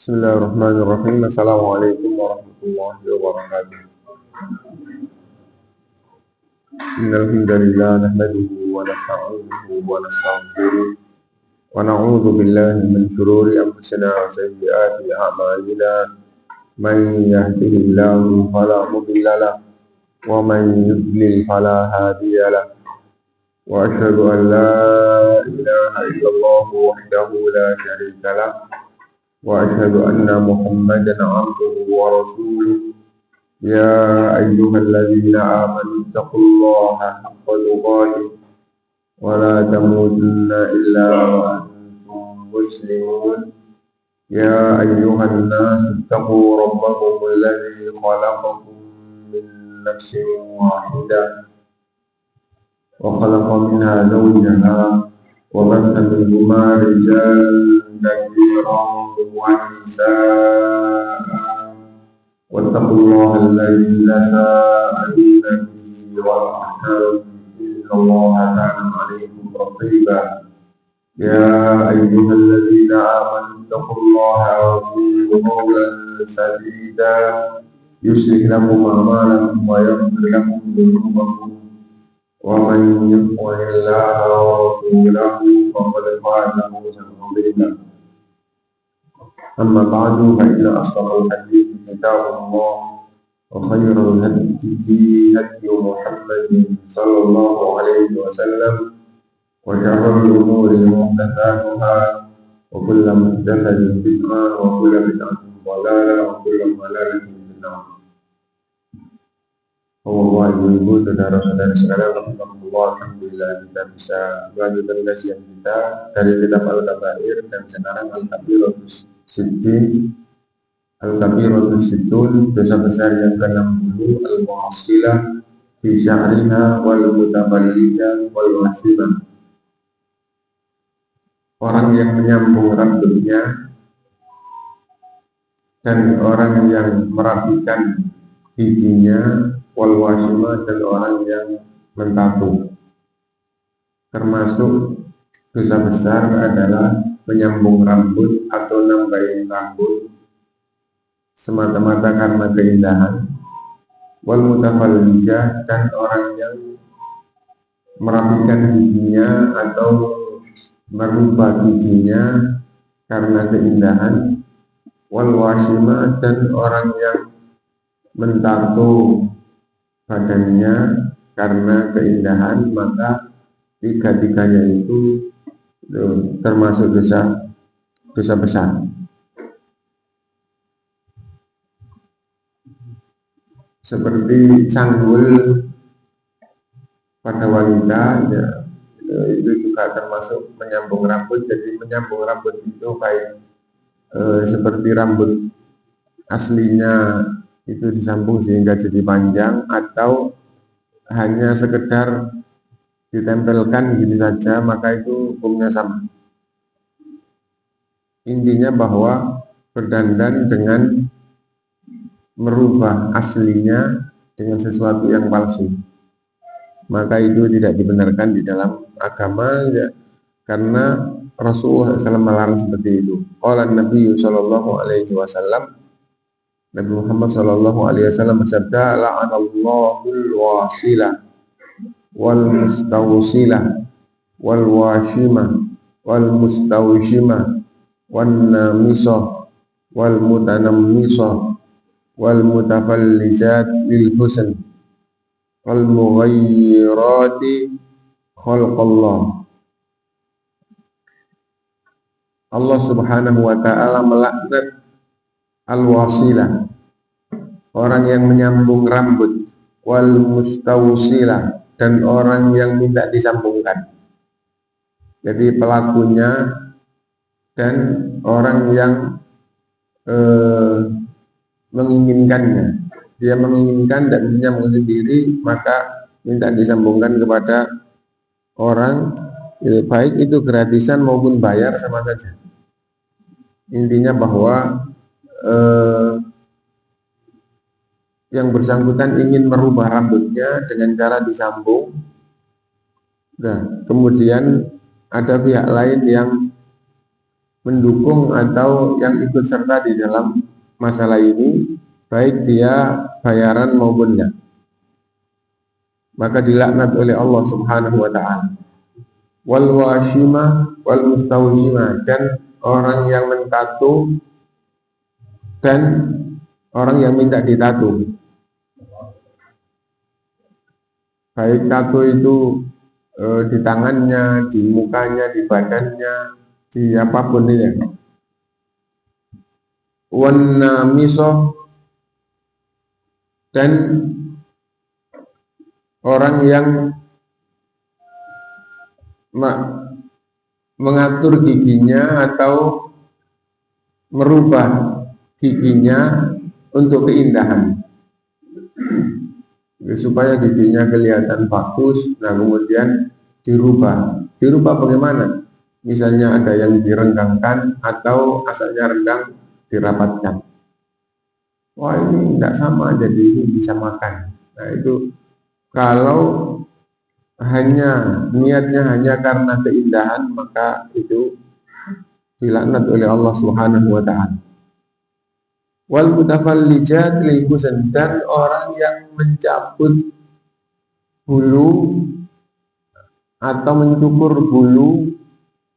Bismillahirrahmanirrahim. Assalamualaikum warahmatullahi wabarakatuh. Innal hamdalillah nahmaduhu wa nasta'inuhu wa nastaghfiruh wa na'udzu billahi min shururi anfusina wa sayyiati a'malina. Man yahdihillahu fala mudilla lahu wa man yudlil fala hadiya lahu. Wa asyhadu an la ilaha illallah wahdahu la syarika lahu wa asyhadu anna Muhammadan 'abduhu wa rasuluh. Ya ayyuhalladzina amanu taqullaha haqqa tuqatih wa la tamutunna illa wa antum muslimun. Ya ayyuhan nas taqu rabbakum alladzi khalaqakum min nafsin wahidah wa khalaqa minha zawjaha wa batha minhuma rijalan katsiran wa nisaa'a wattaqullaha alladzi tasaaluna bihi wal arham innallaha kana 'alaykum raqiba. Ya ayyuhalladzina amanu taqullaha wa qulu qawlan sadida yuslih lakum a'malakum wa yaghfir lakum dhunubakum wa man yuti'illaha wa rasulahu faqad faza fawzan 'azima. Amma ba'du, fa inna asdaqal hadithi kitabullah wa khairal hadi hadi Muhammadin sallallahu alaihi wasallam wa syarrul umuri muhdatsatuha wa kullu muhdatsatin bid'ah wa kullu bid'atin dhalalah wa kullu dhalalatin finnar. Allah, ibu-ibu, saudara-saudara sekalian, alhamdulillah kita bisa melanjutkan kajian kita dari kitab Al-Kabair, dan sekarang Al-Kabiratus Sittin, Al-Kabiratus Sittun, dosa besar yang ke-60, Al-Mu'assilah fi sya'riha wal mutafalliyah wal wasibah. Orang yang menyambung rambutnya dan orang yang merapikan giginya, wal wasimah, dan orang yang mentatu. Termasuk dosa besar adalah menyambung rambut atau nambahin rambut semata-mata karena keindahan, wal mutafalliyah, dan orang yang merapikan giginya atau merubah giginya karena keindahan, wal wasimah, dan orang yang mentatu badannya karena keindahan. Maka tiga-tiganya itu termasuk dosa besar. Seperti sanggul pada wanita, ya, itu juga termasuk menyambung rambut. Jadi menyambung rambut itu baik seperti rambut aslinya itu disambung sehingga jadi panjang, atau hanya sekedar ditempelkan gini saja, maka itu hukumnya sama. Intinya bahwa berdandan dengan merubah aslinya dengan sesuatu yang palsu, maka itu tidak dibenarkan di dalam agama, ya, karena Rasulullah SAW melarang seperti itu. Qala Nabi sallallahu alaihi wasallam, Nabi Muhammad sallallahu alaihi wasallam bersabda, la'anallahul wasilah wal mustawsilah wal washimah wal mustawshimah wan namisah wal mutanammisah wal mutafallijat lil husn wal mughayyirati khalqallah. Allah Subhanahu wa ta'ala melaknat al-wasilah, orang yang menyambung rambut, wal mustawsilah, dan orang yang minta disambungkan. Jadi pelakunya dan orang yang menginginkannya. Dia menginginkan dan menyambung sendiri, maka minta disambungkan kepada orang, baik itu gratisan maupun bayar, sama saja. Intinya bahwa yang bersangkutan ingin merubah rambutnya dengan cara disambung. Nah, kemudian ada pihak lain yang mendukung atau yang ikut serta di dalam masalah ini, baik dia bayaran maupun tidak, maka dilaknat oleh Allah Subhanahu wa taala. Wal washimah wal mustawshimah, dan orang yang mentatu dan orang yang minta ditatu. Baik tato itu di tangannya, di mukanya, di badannya, di apapun itu. Wan misoh, dan orang yang mengatur giginya atau merubah giginya untuk keindahan, supaya giginya kelihatan bagus. Nah kemudian dirubah bagaimana? Misalnya ada yang direnggangkan atau asalnya renggang dirapatkan. Wah ini tidak sama, jadi ini bisa makan. Nah itu kalau niatnya hanya karena keindahan, maka itu dilaknat oleh Allah Subhanahu wa taala. Wal mutafallijat lil husan, dan orang yang mencabut bulu atau mencukur bulu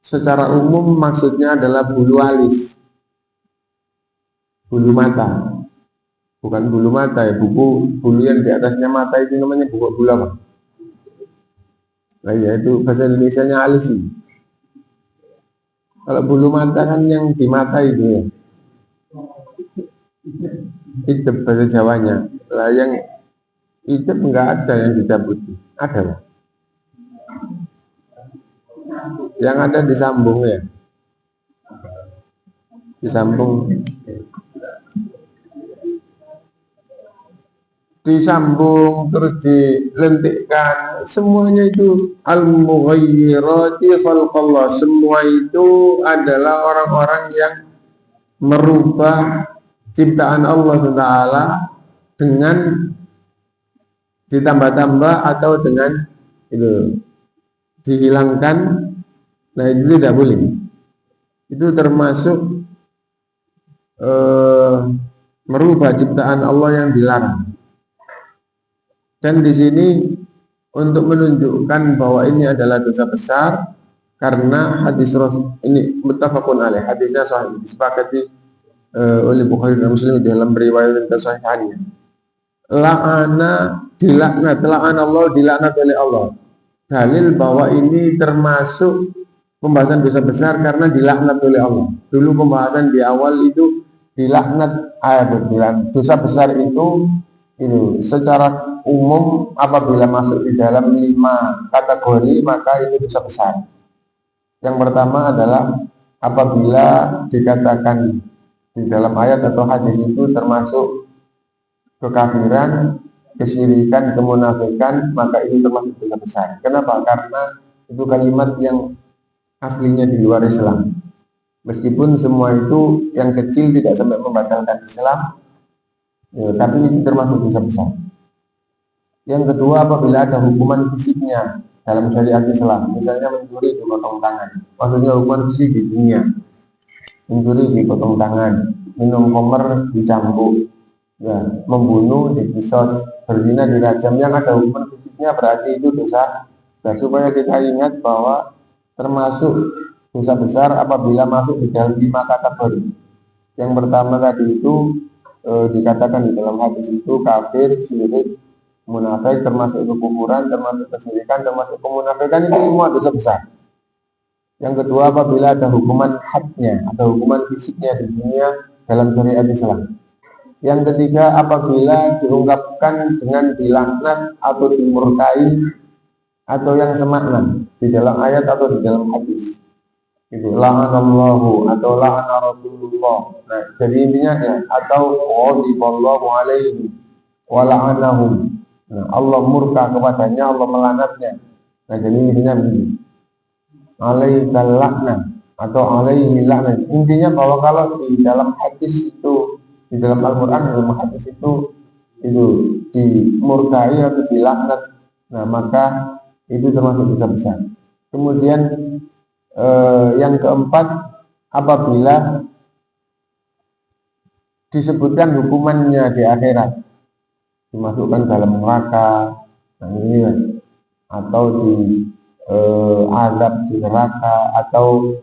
secara umum, maksudnya adalah bulu alis, bulu mata, bukan bulu mata ya, bulu yang di atasnya mata itu namanya bulu apa? Nah ya itu bahasa Indonesianya alis sih. Kalau bulu mata kan yang di mata itu ya, itu bahasa Jawanya. Lah yang itu enggak ada yang dicabut, ada lah. Yang ada disambung ya, disambung terus dilentikkan, semuanya itu al-mughayyirati khalqallah, semua itu adalah orang-orang yang merubah ciptaan Allah SWT dengan ditambah-tambah atau dengan itu dihilangkan. Nah itu tidak boleh, itu termasuk merubah ciptaan Allah yang dilarang. Dan di sini untuk menunjukkan bahwa ini adalah dosa besar, karena hadis Rasul ini muttafaqun alaih, hadisnya sahih, disepakati oleh Bukhari dan Muslim dalam riwayat kesahihannya. Dilaknat Allah, dilaknat oleh Allah. Dalil bahwa ini termasuk pembahasan dosa besar karena dilaknat oleh Allah. Dulu pembahasan di awal itu dilaknat, dosa besar itu secara umum apabila masuk di dalam 5 kategori, maka itu dosa besar. Yang pertama adalah apabila dikatakan di dalam ayat atau hadis itu termasuk kekafiran, kesyirikan, kemunafikan, maka itu termasuk dosa besar. Kenapa? Karena itu kalimat yang aslinya di luar Islam. Meskipun semua itu yang kecil tidak sampai membatalkan Islam, ya, tapi itu termasuk dosa besar. Yang kedua, apabila ada hukuman fisiknya dalam syariat Islam, misalnya mencuri dipotong tangan, maksudnya hukuman fisik di dunia, mencuri dipotong tangan, minum khamr dicambuk, ya, membunuh dikisos, berzina dirajam, yang ada hukuman fisiknya berarti itu dosa. Dan supaya kita ingat bahwa termasuk dosa besar apabila masuk di dalam 5 kategori. Yang pertama tadi itu dikatakan di dalam hadis itu kafir, syirik, munafik, termasuk kekufuran, termasuk kesyirikan, termasuk kemunafikan, itu semua dosa besar. Yang kedua, apabila ada hukuman hadnya, ada hukuman fisiknya di dunia dalam syariat Islam. Yang ketiga, apabila diungkapkan dengan dilaknat atau dimurkai atau yang semakna di dalam ayat atau di dalam hadis. Itu la'anallahu atau la'ana Rasulullah. Nah, jadi intinya ya, atau ghadiballahu alaihi wa la'anahum. Nah, Allah murka kepadanya, Allah melaknatnya. Nah, jadi intinya begini. Alaikal laknah atau alaihi laknah. Intinya bahwa kalau di dalam hadis itu, di dalam Al-Quran, dalam hadis itu dimurkai atau dilaknat, nah maka itu termasuk dosa besar. Kemudian yang keempat, apabila disebutkan hukumannya di akhirat, dimasukkan dalam neraka, nah ini ya, atau di azab di neraka, atau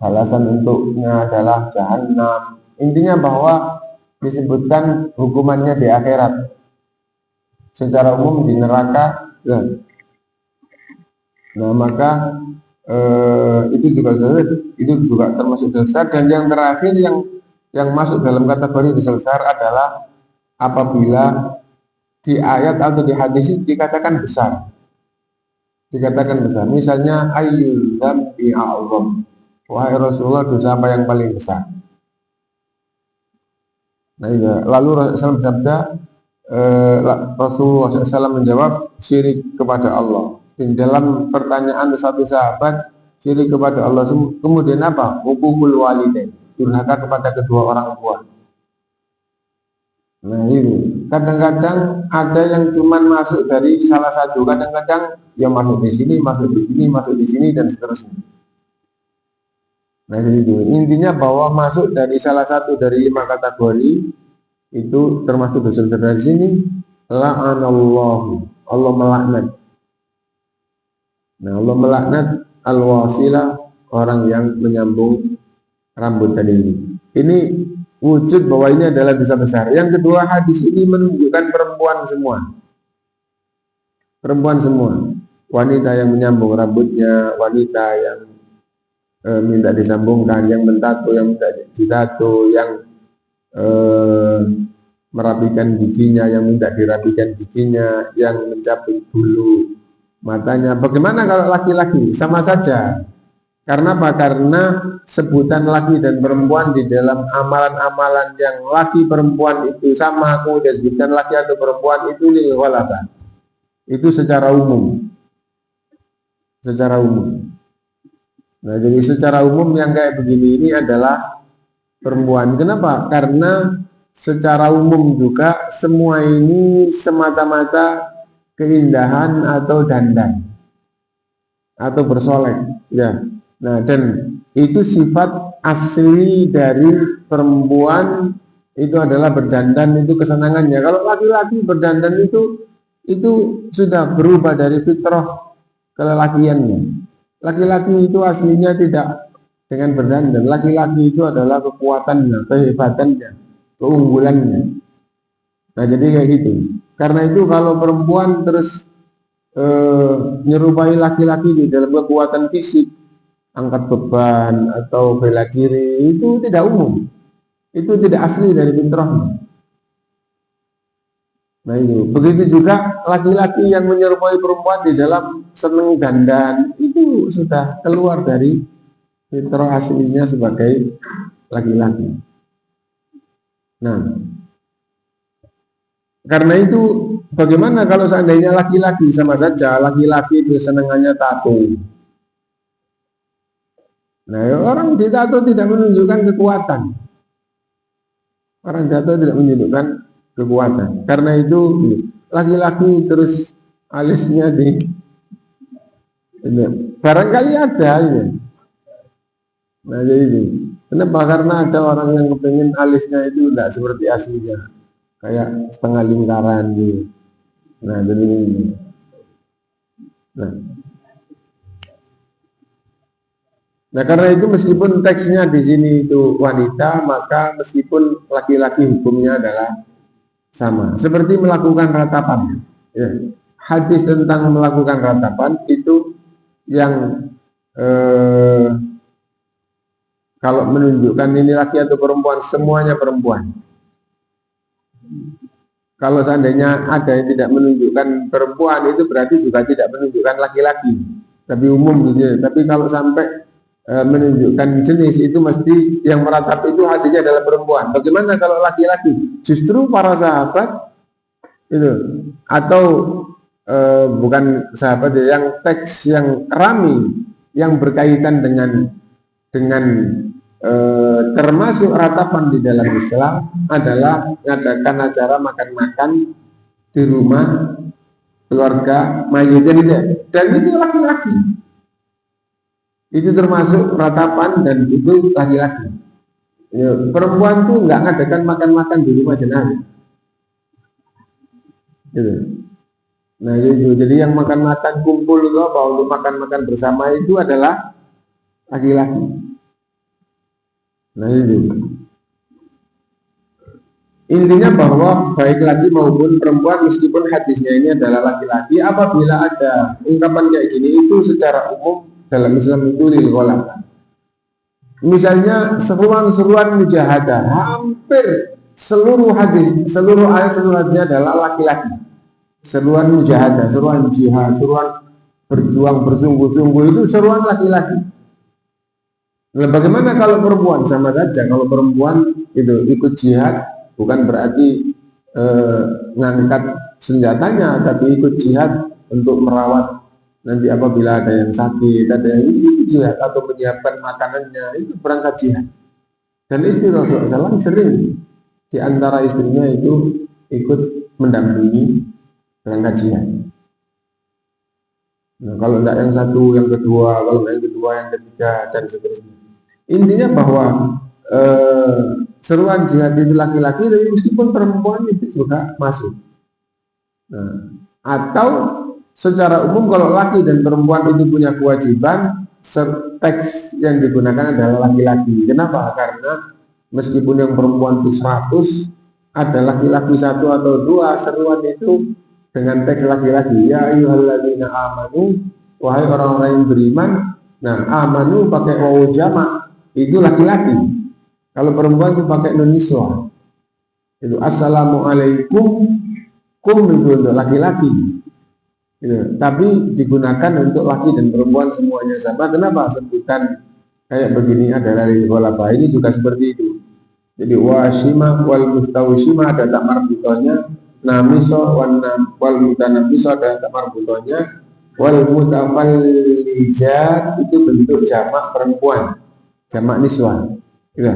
balasan untuknya adalah jahanam. Intinya bahwa disebutkan hukumannya di akhirat, secara umum di neraka ya. Nah maka itu juga termasuk dosa. Dan yang terakhir yang masuk dalam kategori dosa besar adalah apabila di ayat atau di hadis itu dikatakan besar, misalnya ayyul dzambi a'zam, wahai Rasulullah, dosa apa yang paling besar? Nah iya. Lalu Rasulullah bersabda, Rasulullah SAW menjawab, syirik kepada Allah. Di dalam pertanyaan satu sahabat, syirik kepada Allah, kemudian apa? Hukukul walidain, durhaka kepada kedua orang tua. Nah itu, kadang-kadang ada yang cuman masuk dari salah satu, kadang-kadang yang masuk di sini, masuk di sini, dan seterusnya. Nah itu, intinya bahwa masuk dari salah satu dari 5 kategori itu termasuk dosa besar. Dari sini, la'anallahu, Allah melaknat. Nah, Allah melaknat al-wasilah, orang yang menyambung rambut tadi ini. Ini wujud bahwa ini adalah dosa besar. Yang kedua, hadis ini menunjukkan perempuan semua, wanita yang menyambung rambutnya, wanita yang minta disambungkan, yang mentato, yang minta ditato, yang merapikan giginya, yang minta dirapikan giginya, yang mencabut bulu matanya. Bagaimana kalau laki-laki? Sama saja. Karena apa? Karena sebutan laki dan perempuan di dalam amalan-amalan yang laki perempuan itu sama, kemudian sebutan laki atau perempuan itu lil ghalabah. Itu secara umum. Nah, jadi secara umum yang kayak begini ini adalah perempuan. Kenapa? Karena secara umum juga semua ini semata-mata keindahan atau dandan atau bersolek, ya. Nah, dan itu sifat asli dari perempuan, itu adalah berdandan, itu kesenangannya. Kalau laki-laki berdandan itu sudah berubah dari fitrah kelelakiannya. Laki-laki itu aslinya tidak dengan berdandan. Laki-laki itu adalah kekuatannya, kehebatannya, keunggulannya. Nah, jadi kayak gitu. Karena itu kalau perempuan terus nyerupai laki-laki di dalam kekuatan fisik, angkat beban atau bela diri, itu tidak umum. Itu tidak asli dari fitrahnya. Nah itu. Begitu juga laki-laki yang menyerupai perempuan di dalam seneng dandan, itu sudah keluar dari fitrah aslinya sebagai laki-laki. Nah, karena itu bagaimana kalau seandainya laki-laki? Sama saja, laki-laki itu senangannya tato. Nah, orang ditato tidak menunjukkan kekuatan. Orang tato tidak menunjukkan kekuatan. Karena itu laki-laki terus alisnya di barangkali ada ya. Nah, jadi itu. Kenapa? Karena ada orang yang kepengen alisnya itu tidak seperti aslinya, kayak setengah lingkaran gitu. Nah, jadi ini. Nah, karena itu meskipun teksnya di sini itu wanita, maka meskipun laki-laki hukumnya adalah sama. Seperti melakukan ratapan. Ya. Hadis tentang melakukan ratapan itu yang kalau menunjukkan ini laki atau perempuan, semuanya perempuan. Kalau seandainya ada yang tidak menunjukkan perempuan, itu berarti juga tidak menunjukkan laki-laki, tapi umum gitu. Tapi kalau sampai menunjukkan jenis, itu mesti yang meratap itu hadisnya adalah perempuan. Bagaimana kalau laki-laki? Justru para sahabat itu, atau bukan sahabat, yang teks yang rami yang berkaitan dengan termasuk ratapan di dalam Islam adalah mengadakan acara makan-makan di rumah keluarga mayit, dan itu laki-laki. Itu termasuk ratapan dan itu laki-laki. Ya, perempuan tuh nggak ngadakan makan-makan di rumah jenazah. Gitu. Nah itu jadi yang makan-makan kumpul itu apa untuk makan-makan bersama itu adalah laki-laki. Nah itu intinya bahwa baik laki maupun perempuan meskipun hadisnya ini adalah laki-laki, apabila ada ungkapan kayak gini itu secara umum dalam Islam itu lil ghalabah. Misalnya seruan-seruan mujahadah, hampir seluruh hadis, seluruh ayat, seluruh hadisnya adalah laki-laki. Seruan mujahadah, seruan jihad, seruan berjuang bersungguh-sungguh itu seruan laki-laki. Nah, bagaimana kalau perempuan? Sama saja. Kalau perempuan itu ikut jihad, bukan berarti ngangkat senjatanya, tapi ikut jihad untuk merawat nanti apabila ada yang sakit, ada yang jihad atau menyiapkan makanannya, itu berangkat jihad. Dan istri Rasulullah SAW sering di antara istrinya itu ikut mendampingi berangkat jihad. Nah, kalau tidak yang satu, yang kedua, kalau yang kedua, yang ketiga, dan seterusnya. Intinya bahwa seruan jihad itu laki-laki, tapi meskipun perempuan itu juga masuk. Nah, atau secara umum kalau laki dan perempuan itu punya kewajiban, teks yang digunakan adalah laki-laki. Kenapa? Karena meskipun yang perempuan itu 100, ada laki-laki 1 atau 2, seruan itu dengan teks laki-laki. Ya ayyuhalladzina amanu, wahai orang-orang yang beriman. Nah, amanu pakai wawu jamak, itu laki-laki. Kalau perempuan itu pakai nun niswah. Itu assalamualaikum, kum itu untuk laki-laki. Gitu. Tapi digunakan untuk laki dan perempuan semuanya sama. Kenapa? Sebutan kayak begini adalah lil ghalabah. Ini juga seperti itu. Jadi washima wal mustawshima ada tak marbutohnya, namiso wal mutanabiso ada tak marbutohnya, wal mutafallijat itu bentuk jamak perempuan, jamak niswan. Ya.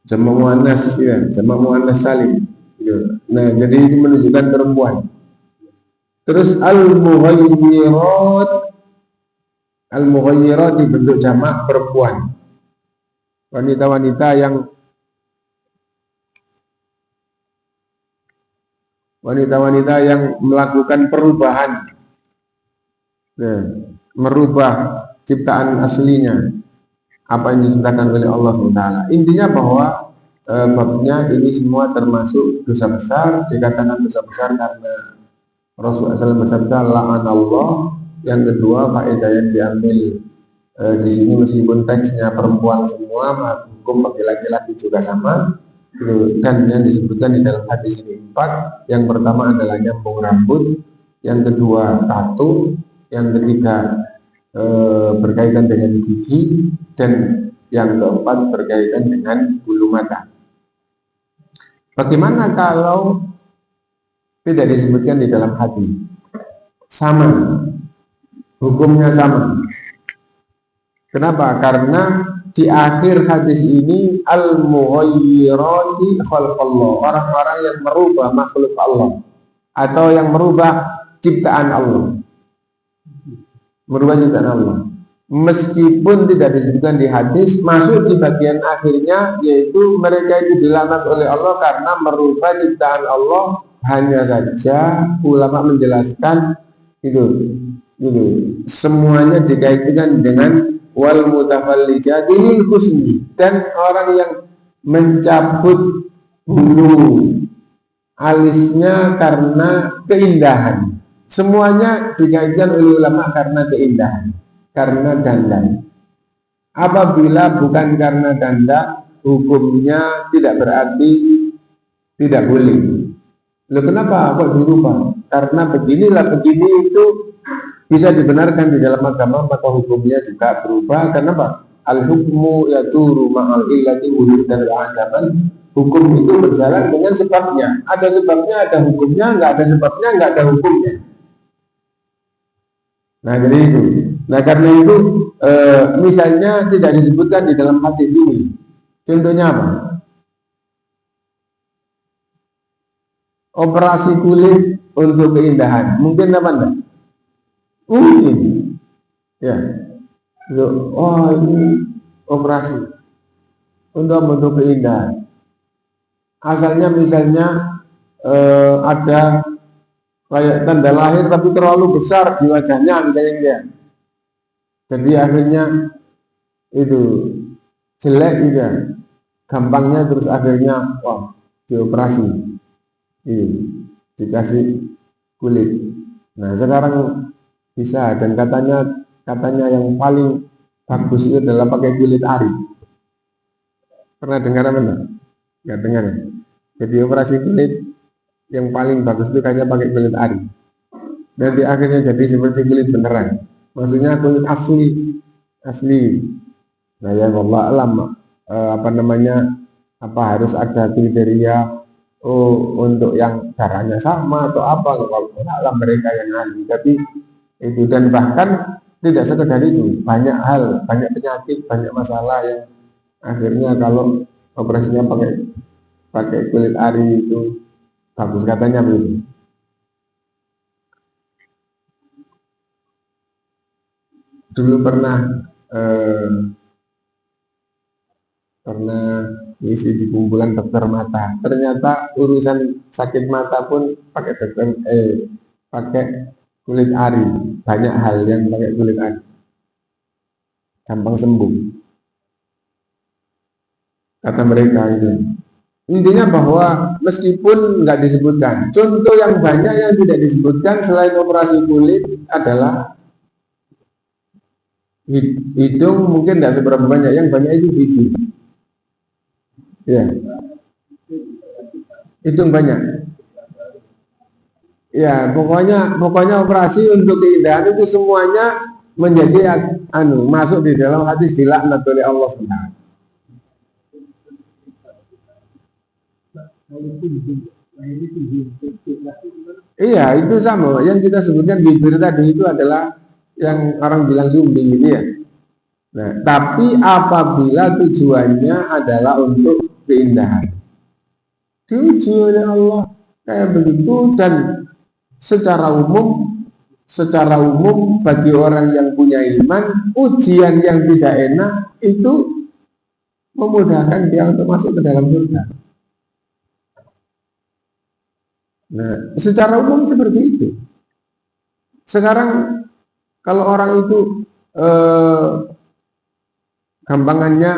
Jamak muannas ya, jamak muannas salim. Ya. Nah, jadi ini menunjukkan perempuan. Terus al-mughayyirat dibentuk jamak perempuan. Wanita-wanita yang melakukan perubahan, nah, merubah ciptaan aslinya apa yang diciptakan oleh Allah SWT. Intinya bahwa babnya ini semua termasuk dosa besar. Dikatakan dosa besar karena Rasulullah SAW bersabda la'anallah. Yang kedua faedah yang diambil di sini meskipun teksnya perempuan semua, hukum bagi laki-laki juga sama. Dan yang disebutkan di dalam hadis ini 4. Yang pertama adalah nyambung rambut, yang kedua tato, yang ketiga berkaitan dengan gigi, dan yang keempat berkaitan dengan bulu mata. Bagaimana kalau tidak disebutkan di dalam hadis? Sama, hukumnya sama. Kenapa? Karena di akhir hadis ini al-mughayyirati khalqallah, orang-orang yang merubah makhluk Allah atau yang merubah ciptaan Allah. Merubah ciptaan Allah. Meskipun tidak disebutkan di hadis, masuk di bagian akhirnya, yaitu mereka itu dilaknat oleh Allah karena merubah ciptaan Allah. Hanya saja ulama menjelaskan itu semuanya dikaitkan dengan wal mutafallijati lil husni, dan orang yang mencabut bulu alisnya karena keindahan. Semuanya dikaitkan oleh ulama karena keindahan, karena dandan. Apabila bukan karena dandan, hukumnya tidak berarti tidak boleh. Loh, kenapa kok dirubah? Karena beginilah, begini itu bisa dibenarkan di dalam agama, maka hukumnya juga berubah. Kenapa? Al-hukmu yaturu ma'al illati wujudan wa adaban. Hukum itu berjalan dengan sebabnya. Ada sebabnya, ada hukumnya. Nggak ada sebabnya, nggak ada hukumnya. Nah, jadi itu. Nah, karena itu misalnya tidak disebutkan di dalam hadis ini. Contohnya apa? Operasi kulit untuk keindahan. Mungkin apa enggak? Mungkin, ya. Oh, ini operasi untuk membentuk keindahan. Asalnya misalnya ada kayak tanda lahir tapi terlalu besar di wajahnya misalnya gitu ya. Jadi akhirnya itu jelek gitu ya. Gampangnya terus akhirnya wah dioperasi, dikasih kulit. Nah sekarang bisa dan katanya yang paling bagus itu adalah pakai kulit ari. Pernah dengar apa enggak? Nggak dengar ya? Jadi operasi kulit yang paling bagus itu kayaknya pakai kulit ari. Nanti akhirnya jadi seperti kulit beneran. Maksudnya kulit asli, asli. Nah ya Allah alam, apa namanya? Apa harus ada kriteria? Oh untuk yang darahnya sama atau apa? Kalau alam mereka yang ahli. Tapi itu dan bahkan tidak sekedar itu, banyak hal, banyak penyakit, banyak masalah yang akhirnya kalau operasinya pakai pakai kulit ari itu bagus katanya begitu. Dulu pernah isi di kumpulan dokter mata. Ternyata urusan sakit mata pun pakai pakai kulit ari. Banyak hal yang pakai kulit ari. Gampang sembuh. Kata mereka ini. Intinya bahwa meskipun nggak disebutkan, contoh yang banyak yang tidak disebutkan selain operasi kulit adalah hidung mungkin tidak seberapa banyak, yang banyak itu gigi. Ya, hidung banyak. Ya, pokoknya operasi untuk keindahan itu semuanya menjadi masuk di dalam hadis dilaknat oleh Allah SWT. Iya, itu sama. Yang kita sebutkan bibir tadi itu adalah yang orang bilang sumbi gitu ya. Nah, tapi apabila tujuannya adalah untuk keindahan, diuji oleh Allah kayak begitu. Dan secara umum bagi orang yang punya iman, ujian yang tidak enak itu memudahkan dia untuk masuk ke dalam surga. Nah, secara umum seperti itu. Sekarang kalau orang itu gampangannya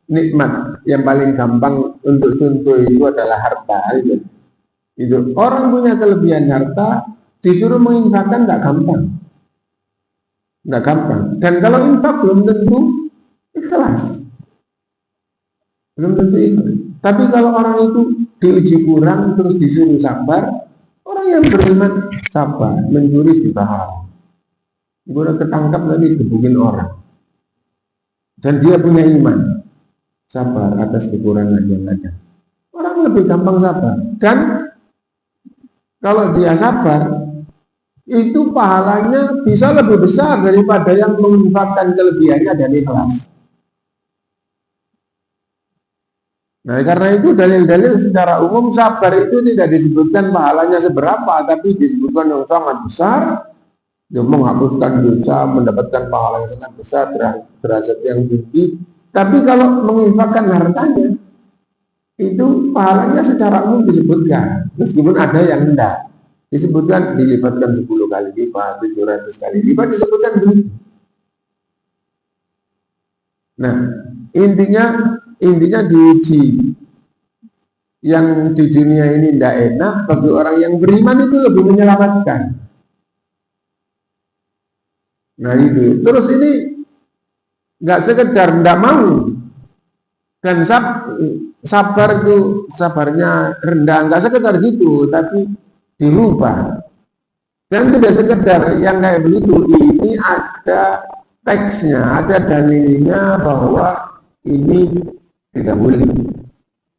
nikmat, yang paling gampang untuk contoh itu adalah harta. Itu orang punya kelebihan harta disuruh menginfakkan nggak gampang, Dan kalau infak belum tentu ikhlas, belum tentu ikhlas. Tapi kalau orang itu diuji kurang terus disuruh sabar, orang yang beriman sabar, mencuri juga haram. Gue ketangkap nanti gebukin orang. Dan dia punya iman, sabar atas kekurangan yang ada. Orang lebih gampang sabar. Dan kalau dia sabar, itu pahalanya bisa lebih besar daripada yang menginfakkan kelebihannya dan ikhlas. Nah, karena itu dalil-dalil secara umum sabar itu tidak disebutkan pahalanya seberapa, tapi disebutkan yang sangat besar, yang menghapuskan dosa, mendapatkan pahala yang sangat besar, derajat yang tinggi. Tapi kalau menginfakkan hartanya, itu pahalanya secara umum disebutkan, meskipun ada yang tidak. Disebutkan dilipatkan 10 kali lipat, 700 kali lipat, disebutkan begitu. Nah, intinya diuji. Yang di dunia ini tidak enak, bagi orang yang beriman itu lebih menyelamatkan. Nah itu, terus ini nggak sekedar tidak mau, dan sabar itu sabarnya rendah, nggak sekedar gitu, tapi dirubah. Dan tidak sekedar yang kayak begitu, ini ada teksnya, ada dalilnya bahwa ini tidak boleh.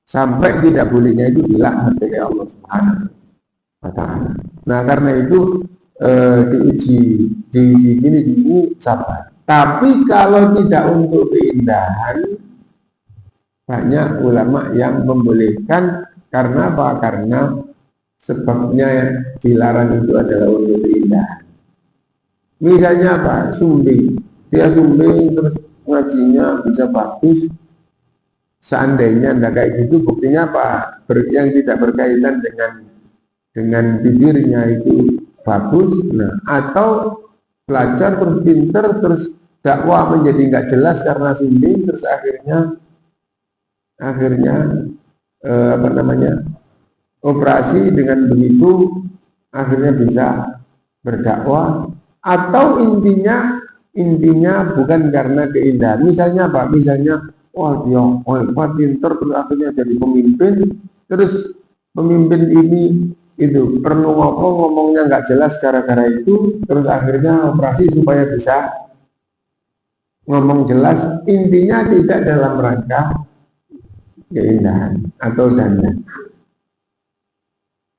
Sampai tidak bolehnya itu dilaknat oleh Allah Subhanahu wa Ta'ala. Nah karena itu diuji gini sabar. Tapi kalau tidak untuk keindahan, banyak ulama yang membolehkan. Karena apa? Karena sebabnya dilarang itu adalah untuk keindahan. Misalnya apa? Sumbing. Dia sumbing terus ngajinya bisa bagus. Seandainya tidak kayak gitu, buktinya apa? Yang tidak berkaitan dengan bibirnya itu bagus. Nah, atau belajar terus pinter terus dakwah menjadi nggak jelas karena sumbing, terus akhirnya apa namanya, operasi, dengan begitu akhirnya bisa berdakwah. Atau intinya bukan karena keindahan. Misalnya apa? Misalnya wah dia hebat pinter terus akhirnya jadi pemimpin, terus pemimpin ini itu perlu ngomongnya nggak jelas gara-gara itu, terus akhirnya operasi supaya bisa ngomong jelas. Intinya tidak dalam rangka keindahan atau dandan.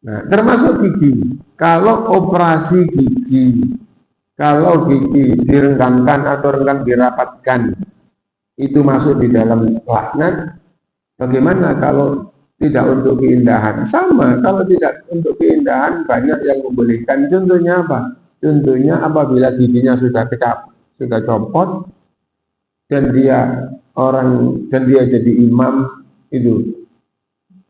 Nah, termasuk gigi. Kalau operasi gigi, kalau gigi direnggamkan atau renggang dirapatkan, itu masuk di dalam laknat. Bagaimana kalau tidak untuk keindahan? Sama, kalau tidak untuk keindahan banyak yang membolehkan. Contohnya apa? Contohnya apabila giginya sudah copot dan dia jadi imam, itu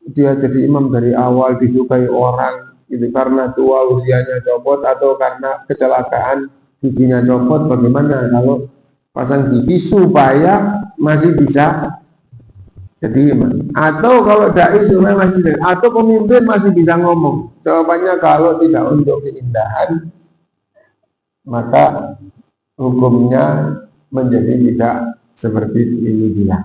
dia jadi imam dari awal disukai orang itu karena tua usianya copot atau karena kecelakaan giginya copot. Bagaimana kalau pasang gigi supaya masih bisa jadi imam? Atau kalau dai supaya masih jadi, atau pemimpin masih bisa ngomong? Jawabannya kalau tidak untuk keindahan, maka hukumnya menjadi tidak seperti ini dia.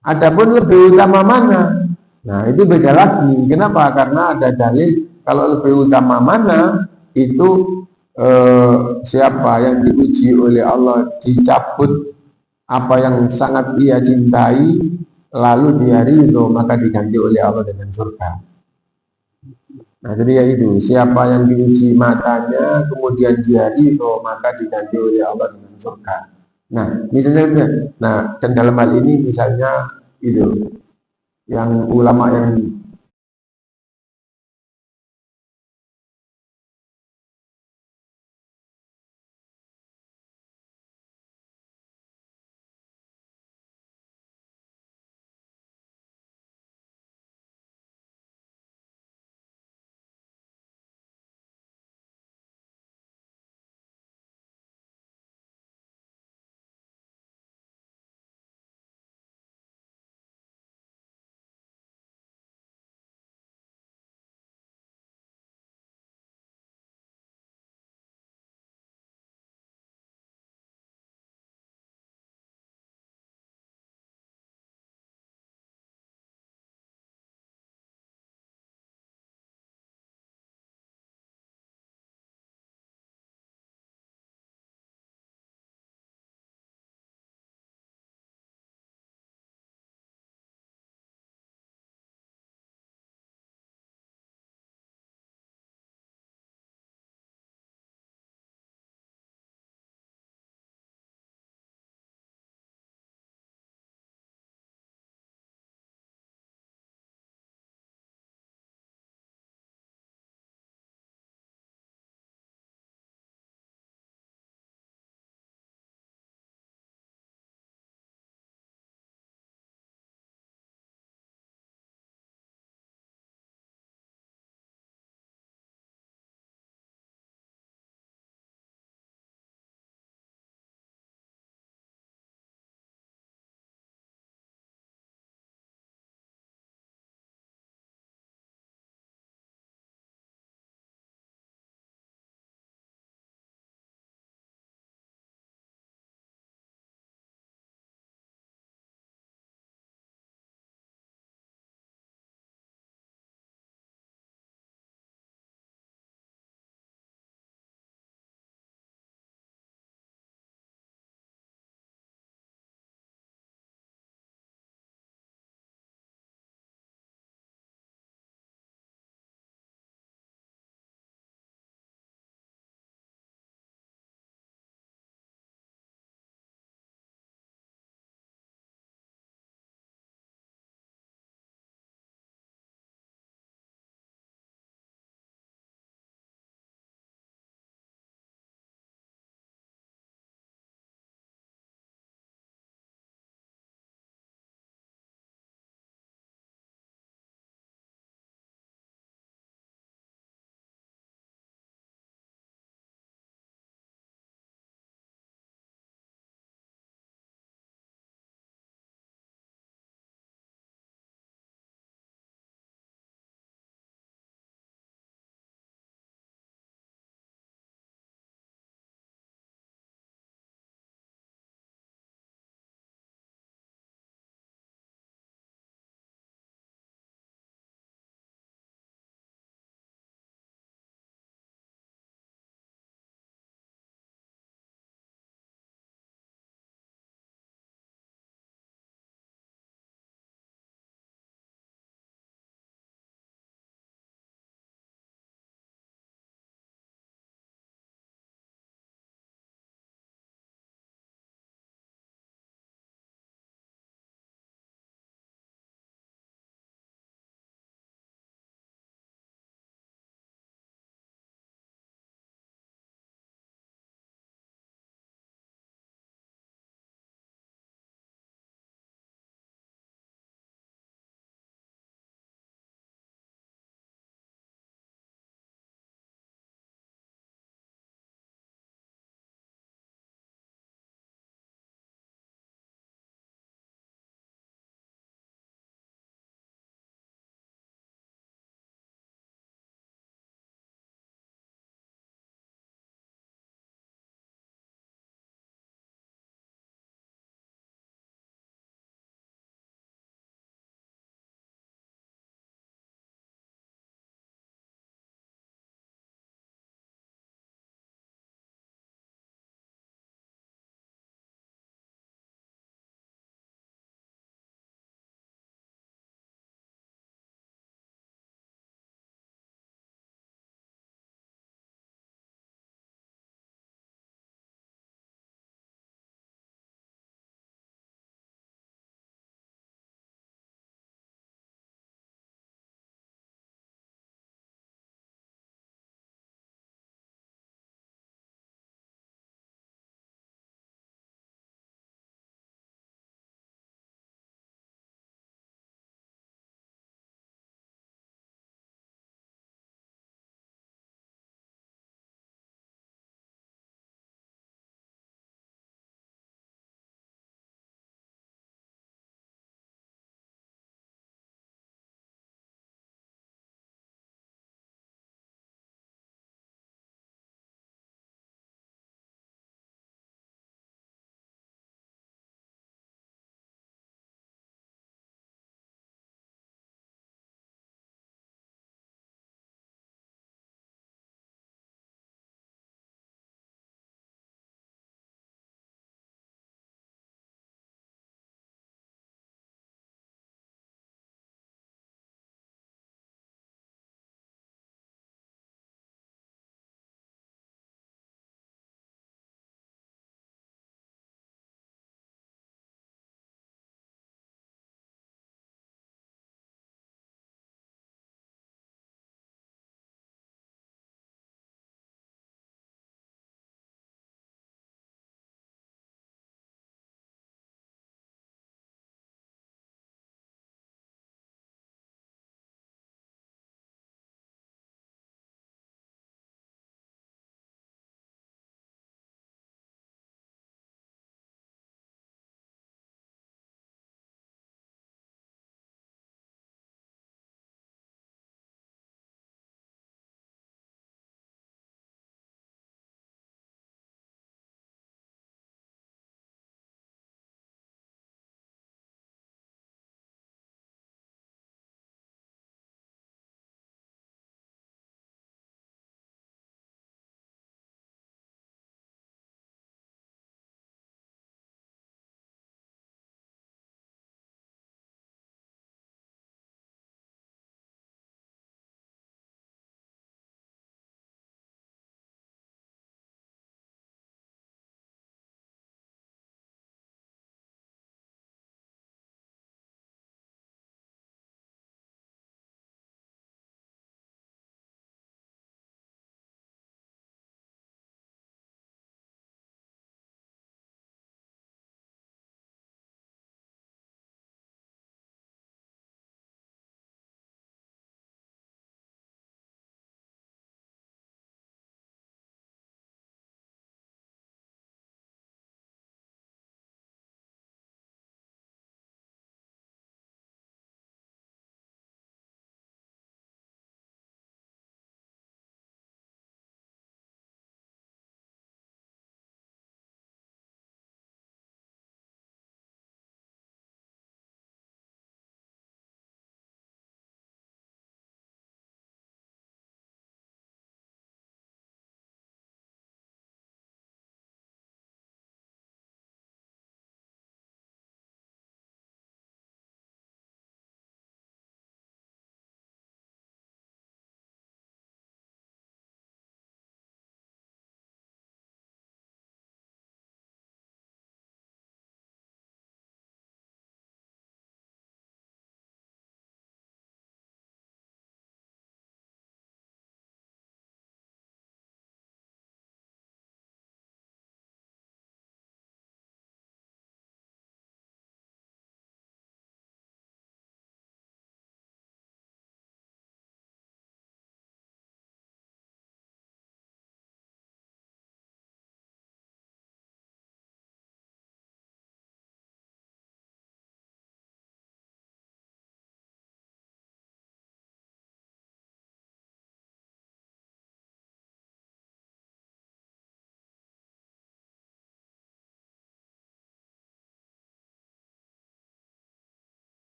Adapun lebih utama mana? Nah, itu beda lagi. Kenapa? Karena ada dalil kalau lebih utama mana itu siapa yang diuji oleh Allah dicabut apa yang sangat ia cintai, lalu di hari itu maka diganti oleh Allah dengan surga. Nah, jadi ya itu, siapa yang diuji matanya kemudian di hari itu maka diganti oleh Allah dengan surga. Nah, misalnya, dan dalam hal ini misalnya itu yang ulama yang